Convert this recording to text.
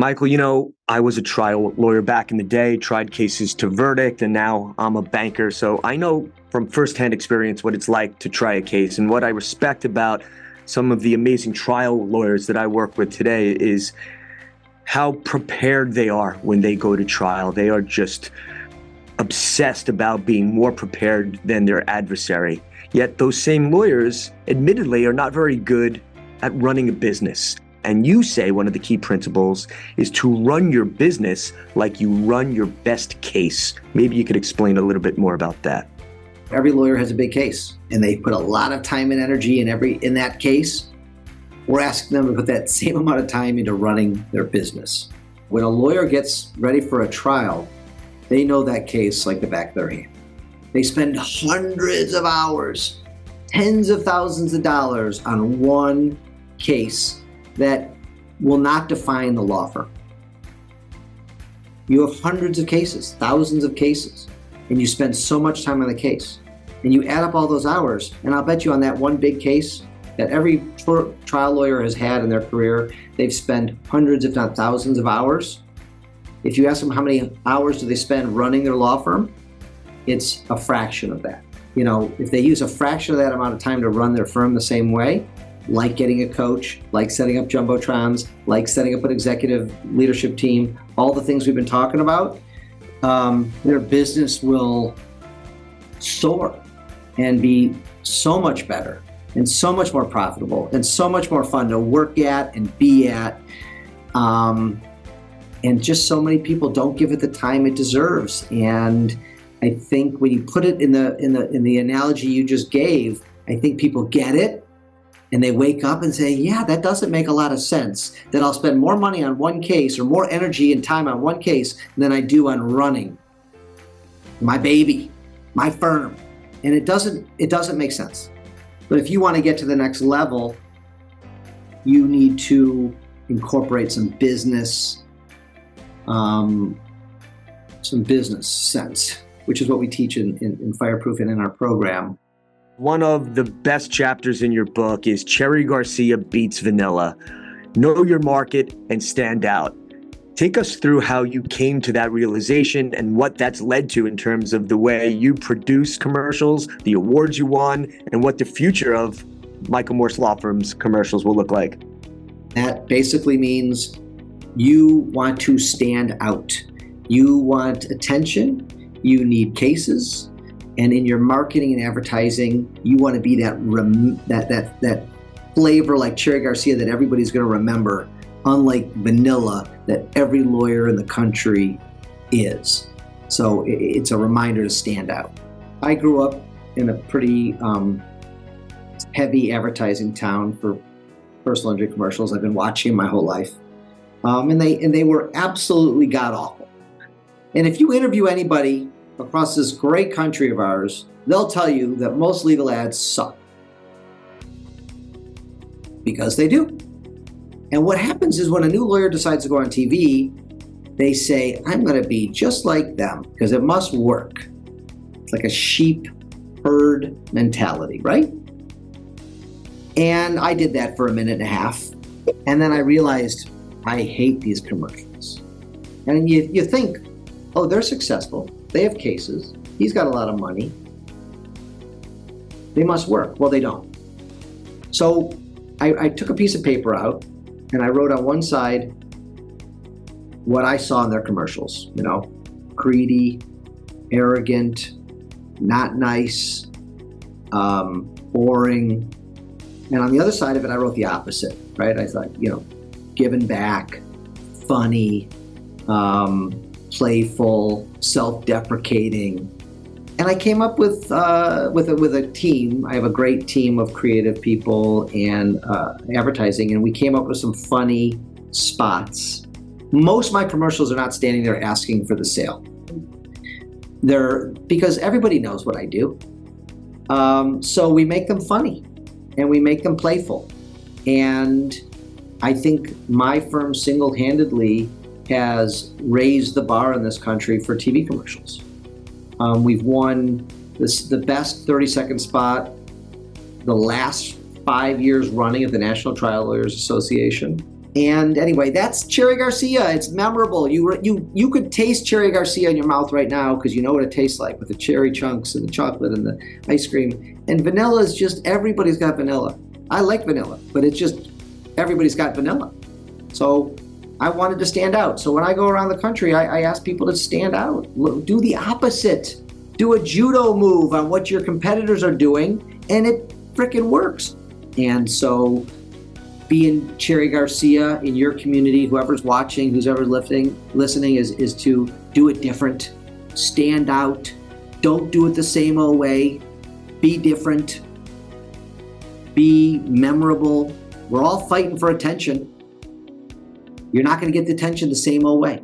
Michael, I was a trial lawyer back in the day, tried cases to verdict, and now I'm a banker. So I know from firsthand experience what it's like to try a case. And what I respect about some of the amazing trial lawyers that I work with today is how prepared they are when they go to trial. They are just obsessed about being more prepared than their adversary. Yet those same lawyers, admittedly, are not very good at running a business. And you say one of the key principles is to run your business like you run your best case. Maybe you could explain a little bit more about that. Every lawyer has a big case, and they put a lot of time and energy in that case. We're asking them to put that same amount of time into running their business. When a lawyer gets ready for a trial, they know that case like the back of their hand. They spend hundreds of hours, tens of thousands of dollars on one case that will not define the law firm. You have hundreds of cases, thousands of cases, and you spend so much time on the case. And you add up all those hours, and I'll bet you on that one big case that every trial lawyer has had in their career, they've spent hundreds, if not thousands of hours. If you ask them how many hours do they spend running their law firm, it's a fraction of that. If they use a fraction of that amount of time to run their firm the same way, like getting a coach, like setting up jumbotrons, like setting up an executive leadership team, all the things we've been talking about, their business will soar and be so much better and so much more profitable and so much more fun to work at and be at. And just so many people don't give it the time it deserves. And I think when you put it in the analogy you just gave, I think people get it. And they wake up and say, yeah, that doesn't make a lot of sense, that I'll spend more money on one case or more energy and time on one case than I do on running my baby, my firm. And it doesn't make sense. But if you want to get to the next level, you need to incorporate some business sense, which is what we teach in Fireproof and in our program. One of the best chapters in your book is Cherry Garcia Beats Vanilla. Know your market and stand out. Take us through how you came to that realization and what that's led to in terms of the way you produce commercials, the awards you won, and what the future of Michael Morse Law Firm's commercials will look like. That basically means you want to stand out. You want attention. You need cases. And in your marketing and advertising, you want to be that flavor like Cherry Garcia that everybody's going to remember, unlike vanilla that every lawyer in the country is. So it's a reminder to stand out. I grew up in a pretty heavy advertising town for personal injury commercials. I've been watching my whole life. And they were absolutely god-awful. And if you interview anybody across this great country of ours, they'll tell you that most legal ads suck. Because they do. And what happens is when a new lawyer decides to go on TV, they say, I'm going to be just like them because it must work. It's like a sheep herd mentality, right? And I did that for a minute and a half. And then I realized I hate these commercials. And you think, oh, they're successful. They have cases. He's got a lot of money. They must work. Well, they don't. So I took a piece of paper out and I wrote on one side what I saw in their commercials. Greedy, arrogant, not nice, boring. And on the other side of it, I wrote the opposite, right? I thought, giving back, funny, playful, self-deprecating. And I came up with a team. I have a great team of creative people and advertising, and we came up with some funny spots. Most of my commercials are not standing there asking for the sale. They're because everybody knows what I do. So we make them funny and we make them playful. And I think my firm single-handedly has raised the bar in this country for TV commercials. We've won the best 30-second spot the last 5 years running at the National Trial Lawyers Association. And anyway, that's Cherry Garcia. It's memorable. You could taste Cherry Garcia in your mouth right now because you know what it tastes like with the cherry chunks and the chocolate and the ice cream. And vanilla is just, everybody's got vanilla. I like vanilla, but it's just everybody's got vanilla. So I wanted to stand out. So when I go around the country, I ask people to stand out. Do the opposite. Do a judo move on what your competitors are doing, and it freaking works. And so being Cherry Garcia in your community, whoever's watching, who's ever listening is to do it different, stand out, don't do it the same old way, be different, be memorable. We're all fighting for attention. You're not going to get the attention the same old way.